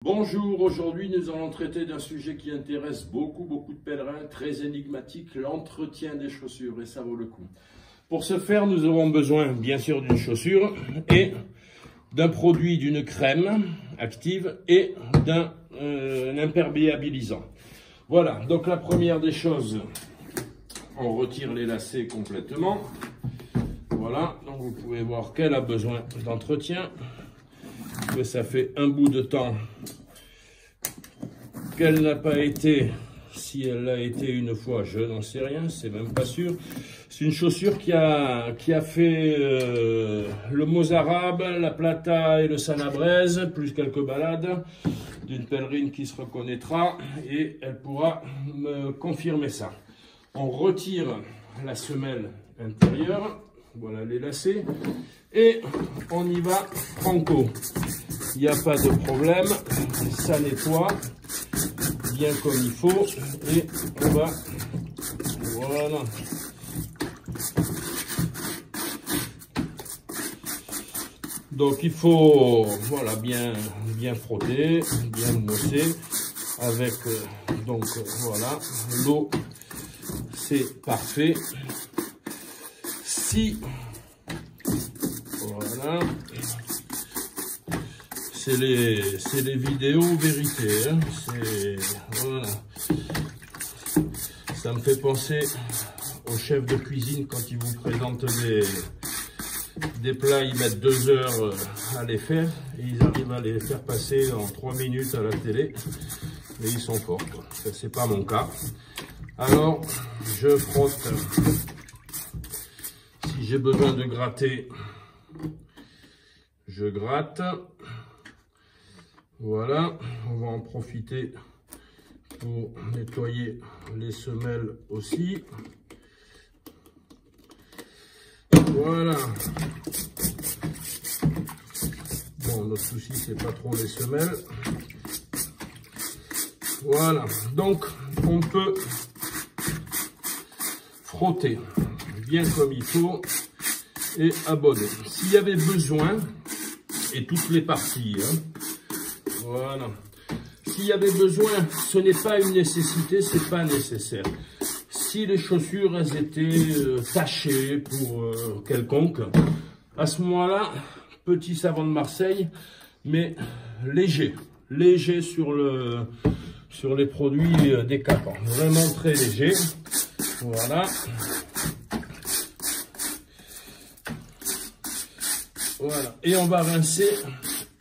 Bonjour, aujourd'hui nous allons traiter d'un sujet qui intéresse beaucoup de pèlerins, très énigmatique, l'entretien des chaussures, et ça vaut le coup. Pour ce faire, nous aurons besoin bien sûr d'une chaussure et d'un produit, d'une crème active et d'un imperméabilisant. Voilà, donc la première des choses, on retire les lacets complètement. Voilà, donc vous pouvez voir qu'elle a besoin d'entretien, que ça fait un bout de temps qu'elle n'a pas été. Si elle l'a été une fois, je n'en sais rien, c'est même pas sûr. C'est une chaussure qui a fait le Mozarabe, la Plata et le Sanabrese, plus quelques balades d'une pèlerine qui se reconnaîtra et elle pourra me confirmer ça. On retire la semelle intérieure, voilà les lacets, et on y va franco. Il n'y a pas de problème, ça nettoie bien comme il faut et on va, voilà. Donc il faut, voilà, bien frotter, bien mosser avec, donc voilà, l'eau, c'est parfait. Si, voilà, c'est les vidéos vérité, hein. Voilà. Ça me fait penser au chef de cuisine quand il vous présente des plats, ils mettent 2 heures à les faire et ils arrivent à les faire passer en 3 minutes à la télé et ils sont forts, quoi. Ça, c'est pas mon cas. Alors je frotte. Si j'ai besoin de gratter, je gratte. Voilà, on va en profiter pour nettoyer les semelles aussi. Voilà. Bon, notre souci, c'est pas trop les semelles. Voilà, donc on peut frotter bien comme il faut et abonner. S'il y avait besoin, et toutes les parties, hein, voilà. S'il y avait besoin, ce n'est pas une nécessité, c'est pas nécessaire. Si les chaussures elles étaient tachées pour quelconque, à ce moment-là, petit savon de Marseille, mais léger sur les produits Decathlon, vraiment très léger. Voilà. Voilà. Et on va rincer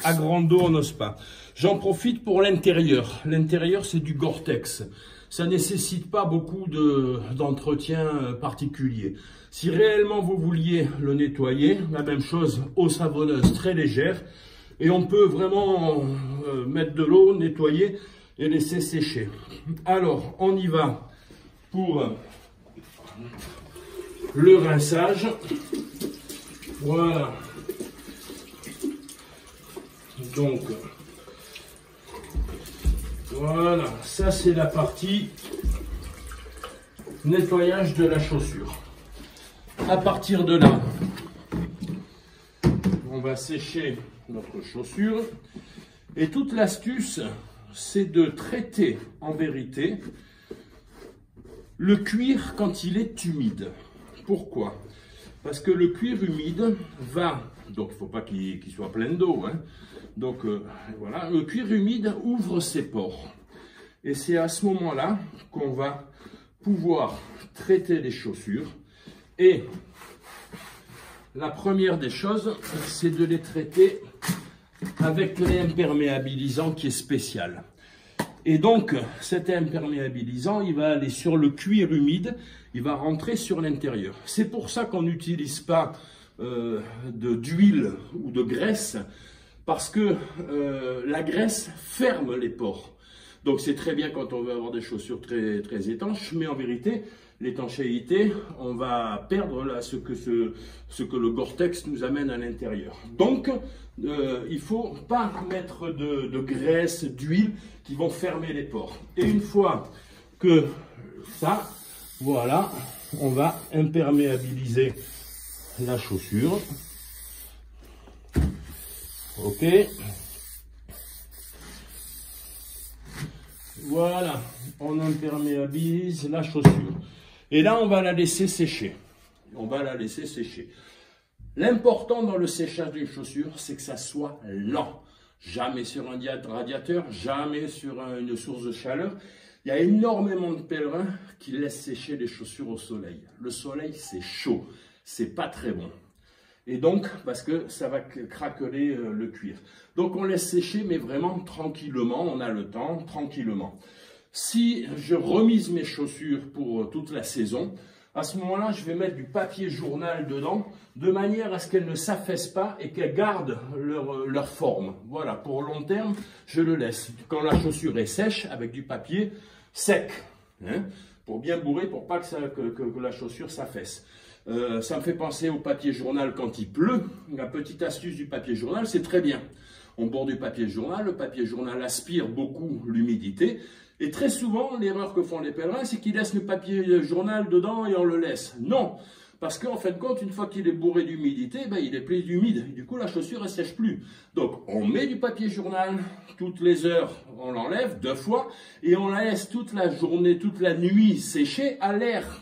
à grande eau, on n'ose pas. J'en profite pour l'intérieur. L'intérieur, c'est du Gore-Tex. Ça nécessite pas beaucoup d'entretien particulier. Si réellement vous vouliez le nettoyer, la même chose, eau savonneuse très légère. Et on peut vraiment mettre de l'eau, nettoyer et laisser sécher. Alors, on y va pour le rinçage. Voilà. Donc, voilà, ça c'est la partie nettoyage de la chaussure. À partir de là, on va sécher notre chaussure. Et toute l'astuce, c'est de traiter en vérité le cuir quand il est humide. Pourquoi? Parce que le cuir humide va, donc il ne faut pas qu'il soit plein d'eau, hein. Donc voilà, le cuir humide ouvre ses pores. Et c'est à ce moment-là qu'on va pouvoir traiter les chaussures. Et la première des choses, c'est de les traiter avec l'imperméabilisant qui est spécial. Et donc, cet imperméabilisant, il va aller sur le cuir humide, il va rentrer sur l'intérieur. C'est pour ça qu'on n'utilise pas d'huile ou de graisse, parce que la graisse ferme les pores. Donc c'est très bien quand on veut avoir des chaussures très étanches, mais en vérité, l'étanchéité, on va perdre là, ce que le Gore-Tex nous amène à l'intérieur. Donc, il ne faut pas mettre de graisse, d'huile qui vont fermer les pores. Et une fois que ça, voilà, on va imperméabiliser la chaussure. Ok. Voilà, on imperméabilise la chaussure. Et là, on va la laisser sécher. On va la laisser sécher. L'important dans le séchage d'une chaussure, c'est que ça soit lent. Jamais sur un radiateur, jamais sur une source de chaleur. Il y a énormément de pèlerins qui laissent sécher les chaussures au soleil. Le soleil, c'est chaud. C'est pas très bon. Et donc, parce que ça va craqueler le cuir. Donc, on laisse sécher, mais vraiment tranquillement. On a le temps, tranquillement. Si je remise mes chaussures pour toute la saison, à ce moment-là, je vais mettre du papier journal dedans, de manière à ce qu'elles ne s'affaissent pas et qu'elles gardent leur forme. Voilà, pour long terme, je le laisse. Quand la chaussure est sèche, avec du papier sec, hein, pour bien bourrer, pour pas que la chaussure s'affaisse. Ça me fait penser au papier journal quand il pleut. La petite astuce du papier journal, c'est très bien. On bourre du papier journal, le papier journal aspire beaucoup l'humidité. Et très souvent, l'erreur que font les pèlerins, c'est qu'ils laissent le papier journal dedans et on le laisse. Non, parce qu'en fin de compte, une fois qu'il est bourré d'humidité, ben, il est plus humide. Du coup, la chaussure ne sèche plus. Donc, on met du papier journal, toutes les heures, on l'enlève 2 fois, et on la laisse toute la journée, toute la nuit sécher à l'air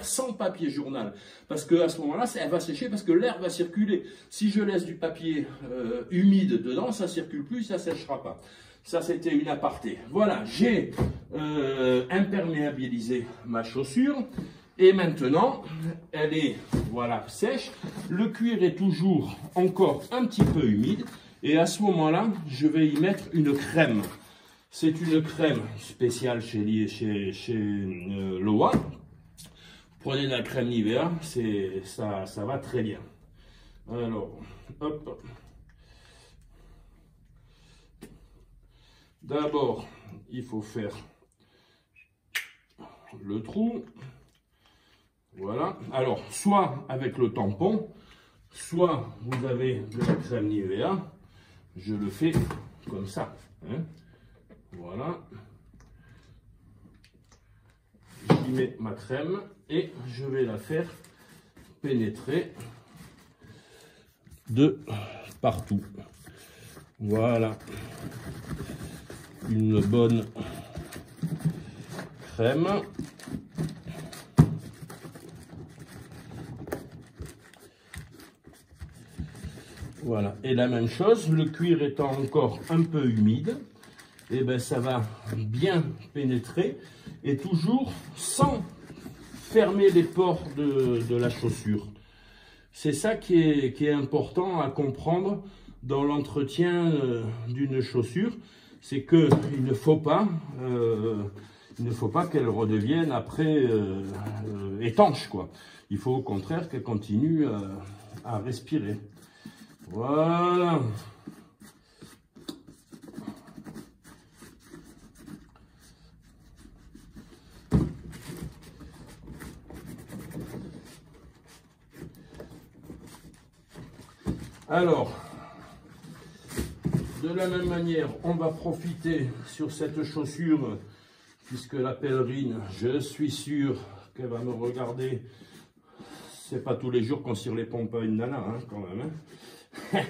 sans papier journal. Parce qu'à ce moment-là, elle va sécher parce que l'air va circuler. Si je laisse du papier humide dedans, ça ne circule plus, ça ne séchera pas. Ça, c'était une aparté. Voilà, j'ai imperméabilisé ma chaussure. Et maintenant, elle est voilà, sèche. Le cuir est toujours encore un petit peu humide. Et à ce moment-là, je vais y mettre une crème. C'est une crème spéciale chez Loa. Prenez de la crème Nivea, ça va très bien. Alors, hop. D'abord, il faut faire le trou. Voilà. Alors, soit avec le tampon, soit vous avez de la crème Nivea. Je le fais comme ça. Hein. Voilà. J'y mets ma crème et je vais la faire pénétrer de partout. Voilà. Une bonne crème. Voilà. Et la même chose, le cuir étant encore un peu humide, et ben ça va bien pénétrer et toujours sans fermer les pores de la chaussure. C'est ça qui est important à comprendre dans l'entretien d'une chaussure, c'est qu'il ne faut pas qu'elle redevienne après étanche, quoi. Il faut au contraire qu'elle continue à respirer. Voilà. Alors, de la même manière, on va profiter sur cette chaussure, puisque la pèlerine, je suis sûr qu'elle va me regarder. C'est pas tous les jours qu'on cire les pompes à une nana, hein, quand même. Hein.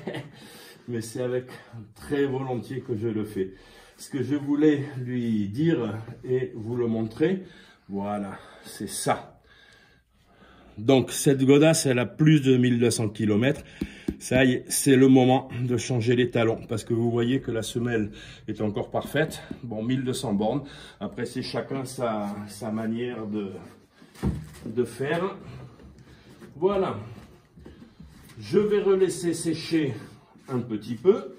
Mais c'est avec très volontiers que je le fais. Ce que je voulais lui dire et vous le montrer, voilà, c'est ça. Donc cette godasse, elle a plus de 1200 km. Ça y est, c'est le moment de changer les talons parce que vous voyez que la semelle est encore parfaite. Bon, 1200 bornes. Après, c'est chacun sa manière de faire. Voilà. Je vais relaisser sécher un petit peu.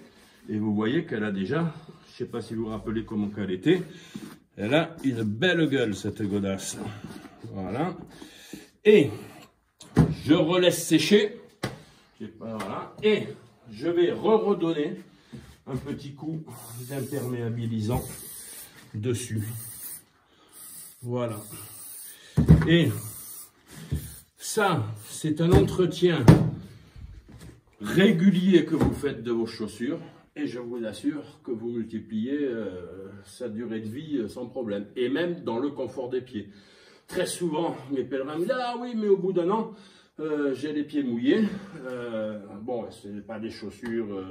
Et vous voyez qu'elle a déjà, je ne sais pas si vous vous rappelez comment qu'elle était, elle a une belle gueule cette godasse. Voilà. Et je relaisse sécher. Voilà. Et je vais redonner un petit coup d'imperméabilisant dessus. Voilà. Et ça, c'est un entretien régulier que vous faites de vos chaussures. Et je vous assure que vous multipliez sa durée de vie sans problème. Et même dans le confort des pieds. Très souvent, mes pèlerins me disent « Ah oui, mais au bout d'un an, j'ai les pieds mouillés. » Bon, ce n'est pas des chaussures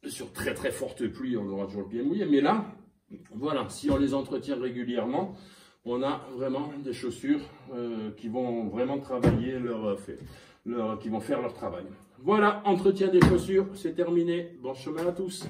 sur très très forte pluie, on aura toujours le pied mouillé. Mais là, Voilà, si on les entretient régulièrement, on a vraiment des chaussures qui vont vraiment travailler qui vont faire leur travail. Voilà, entretien des chaussures, c'est terminé. Bon chemin à tous.